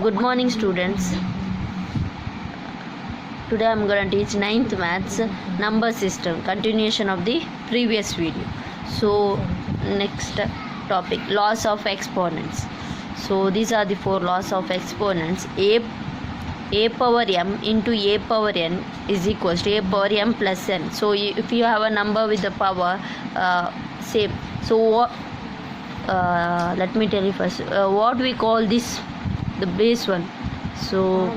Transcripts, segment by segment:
Good morning, students. Today I am going to teach 9th maths number system, continuation of the previous video. So next topic, laws of exponents. So these are the 4 laws of exponents. A power m into a power n is equals to a power m plus n. So if you have a number with the power same, so let me tell you first what we call this, the base one. So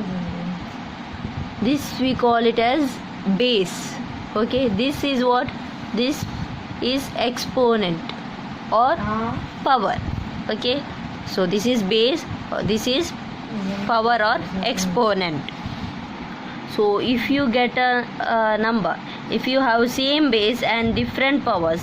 this we call it as base. Okay, this is what? This is exponent or power. Okay, so this is base, this is power or exponent. So if you get a number, if you have same base and different powers,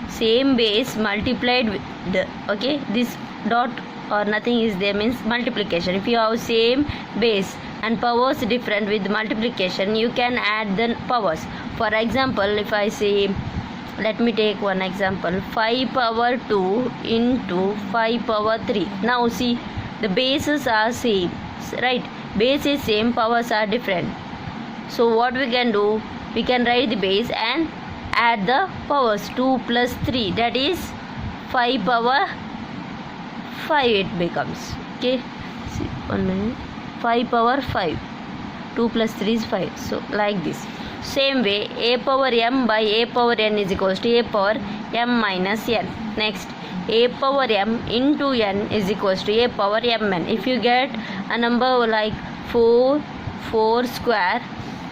same base multiplied with the, okay, this dot or nothing is there means multiplication. If you have same base and powers different with multiplication, you can add the powers. For example, if I say, let me take one example, 5 power 2 into 5 power 3. Now see, the bases are same, right? Base is same, powers are different. So what we can do, we can write the base and add the powers. 2 plus 3, that is 5 power 5 it becomes. Okay, see, 1 minute. 5 power 5, 2 plus 3 is 5. So like this. Same way, a power m by a power n is equals to a power m minus n. Next, a power m into n is equals to a power mn. If you get a number like 4 square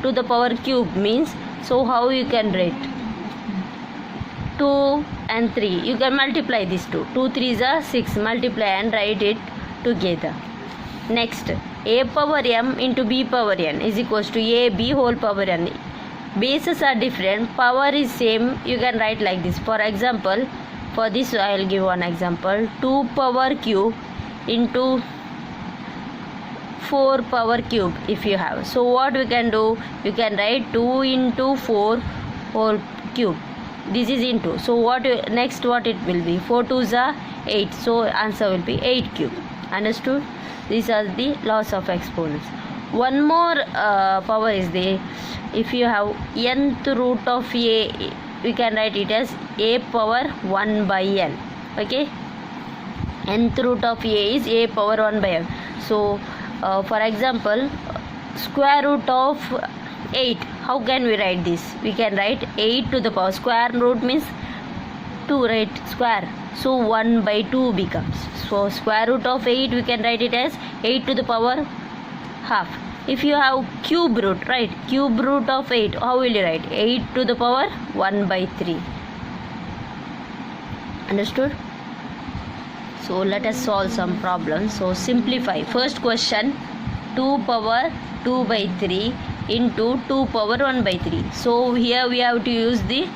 to the power cube means, so how you can write? 2 and 3, you can multiply these two. 2 3s are 6, multiply and write it together. Next, a power m into b power n is equals to a b whole power n. Bases are different, power is same, you can write like this. For example, for this I will give one example, 2 power cube into 4 power cube if you have. So what we can do, you can write 2 into 4 whole cube. This is into, so what next what it will be, 4 2s are 8, so answer will be 8 cube. Understood? These are the laws of exponents. One more power is there. If you have nth root of a, we can write it as a power 1 by n. Okay, nth root of a is a power 1 by n. So for example, square root of 8, how can we write this? We can write 8 to the power, square root means 2, right? Square, so 1 by 2 becomes. So square root of 8 we can write it as 8 to the power half. If you have cube root, right, cube root of 8, how will you write? 8 to the power 1 by 3. Understood? So let us solve some problems. So simplify. First question, 2 power 2 by 3 into 2 power 1 by 3. So here we have to use the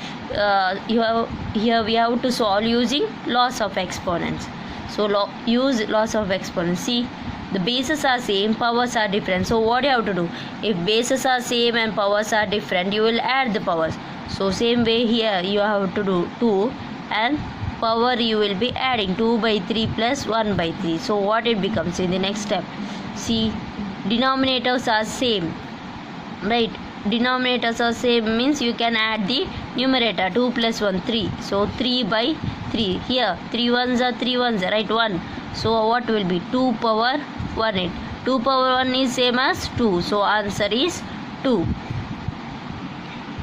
here we have to solve using laws of exponents. So use laws of exponents. See, the bases are same, powers are different. So what you have to do, if bases are same and powers are different, you will add the powers. So same way here you have to do 2 and power you will be adding 2 by 3 plus 1 by 3. So what it becomes in the next step, see, denominators are same, right? Denominators are same means you can add the numerator, 2 plus 1 3. So 3 by 3, here 3 1s are 3 1s, right? 1. So what will be 2 power 1 8. 2 power 1 is same as 2, so answer is 2.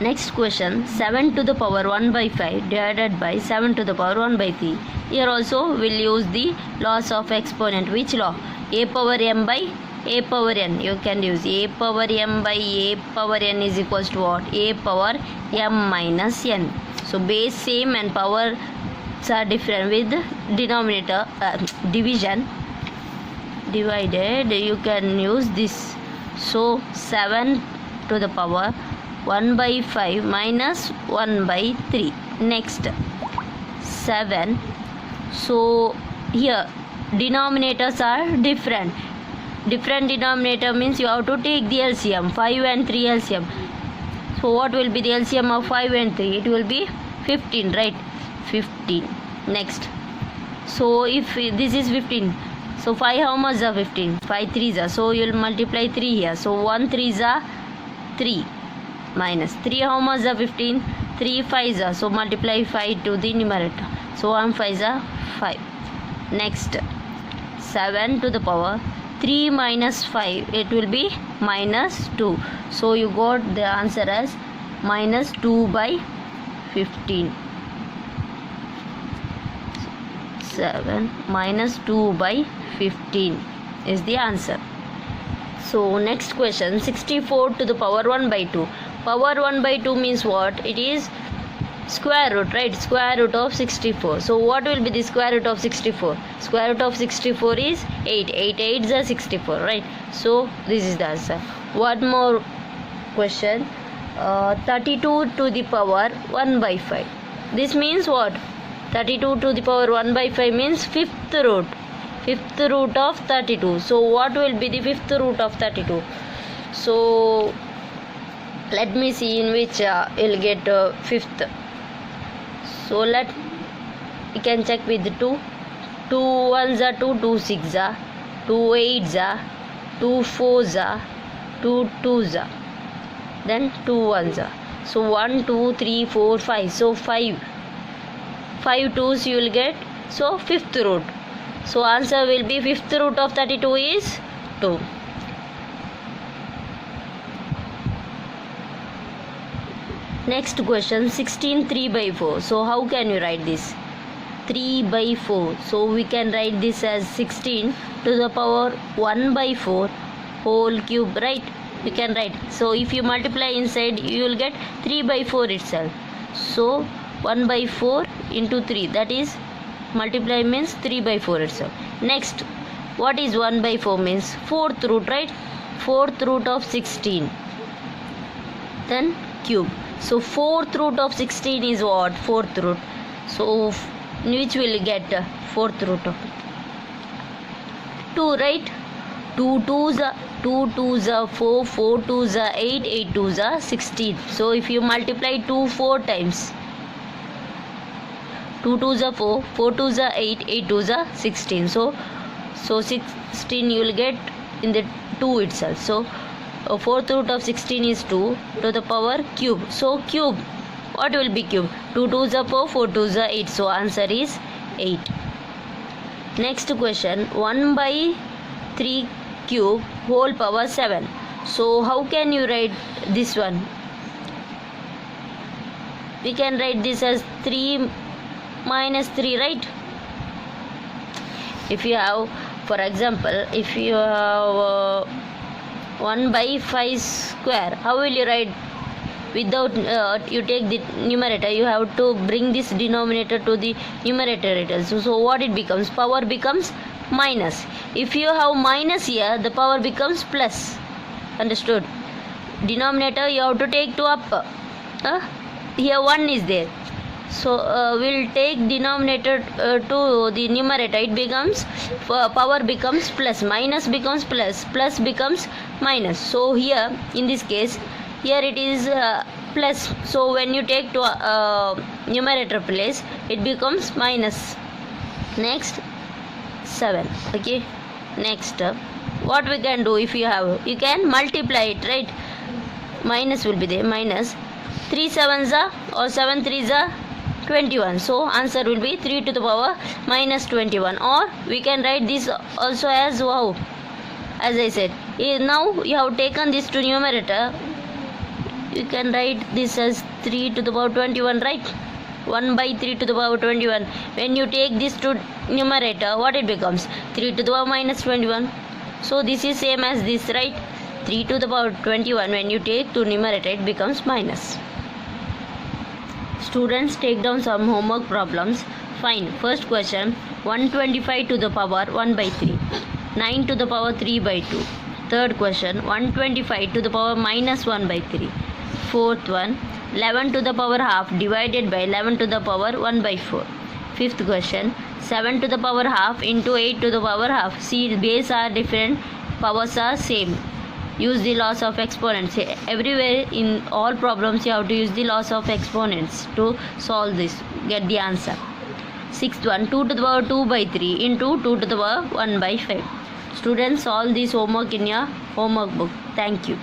Next question, 7 to the power 1 by 5 divided by 7 to the power 1 by 3. Here also we'll use the laws of exponent. Which law? A power m by a power n. You can use a power m by a power n is equals to what? A power m minus n. So base same and powers are different with denominator division divided, you can use this. So 7 to the power 1 by 5 minus 1 by 3. Next 7. So here denominators are different. Different denominator means you have to take the LCM, 5 and 3 LCM. So what will be the LCM of 5 and 3? It will be 15, right? 15. Next, so if this is 15, So 5 how much are 15? 5 3s are. So you'll multiply 3 here. So 1 3s are 3 minus 3 how much are 15? 3 5s are. So multiply 5 to the numerator. So 1 5s are 5. Next 7 to the power 3 minus 5, it will be minus 2. So you got the answer as minus 2 by 15. 7 minus 2 by 15 is the answer. So next question, 64 to the power 1 by 2. Power 1 by 2 means what? It is square root, right? Square root of 64. So what will be the square root of 64? Square root of 64 is 8. 8 8s are 64, right? So this is the answer. One more question, 32 to the power 1 by 5. This means what? 32 to the power 1 by 5 means fifth root. Fifth root of 32. So what will be the fifth root of 32? So let me see in which you'll get fifth. So you can check with the 2. 2 1s are 2, 2 6s are, 2 8s are, 2 4s are, 2 2s are, then 2 1s are. So 1 2 3 4 5. So 5 2s you will get. So fifth root. So answer will be fifth root of 32 is 2. Next question, 16 3 by 4. So how can you write this? 3 by 4. So we can write this as 16 to the power 1 by 4 whole cube, right? You can write. So if you multiply inside, you will get 3 by 4 itself. So 1 by 4 into 3, that is multiply means 3 by 4 itself. Next, what is 1 by 4 means? Fourth root, right? Fourth root of 16. Then cube. So fourth root of 16 is what? Fourth root. So which will get fourth root of 2, right? 2 2s are 4, 4 2s are 8, 8 2s are 16. So if you multiply 2 4 times, 2 2s are 4, 4 2s are 8, 8 2s are 16. So 16 you will get in the 2 itself. So fourth root of 16 is 2 to the power cube. So cube, what will be cube? 2 2s are 4, 4 2s are 8. So answer is 8. Next question, 1 by 3 cube whole power 7. So how can you write this one? We can write this as 3 minus 3, right? If you have, for example, if you have 1 by 5 square, how will you write? Without you take the numerator, you have to bring this denominator to the numerator. So what it becomes? Power becomes minus. If you have minus here, the power becomes plus. Understood? Denominator you have to take to up. Here 1 is there. So we'll take denominator to the numerator. It becomes power becomes plus, minus becomes plus, plus becomes minus. So here in this case, here it is plus. So when you take to numerator place, it becomes minus. Next 7. Okay. Next what we can do? If you have, you can multiply it, right? Minus will be there. Minus 3 7s are or 7 3s are 21. So answer will be 3 to the power minus 21. Or we can write this also as wow. As I said, now you have taken this to numerator, you can write this as 3 to the power 21, right? 1 by 3 to the power 21. When you take this to numerator, what it becomes? 3 to the power minus 21. So this is same as this, right? 3 to the power 21, when you take to numerator, it becomes minus. Students, take down some homework problems. Fine. First question, 125 to the power 1 by 3. 9 to the power 3 by 2. Third question, 125 to the power minus 1 by 3. Fourth one, 11 to the power half divided by 11 to the power 1 by 4. Fifth question, 7 to the power half into 8 to the power half. See, base are different, powers are same. Use the laws of exponents. Everywhere in all problems you have to use the laws of exponents to solve this, get the answer. Sixth one, 2 to the power 2 by 3 into 2 to the power 1 by 5. Students, solve this homework in your homework book. Thank you.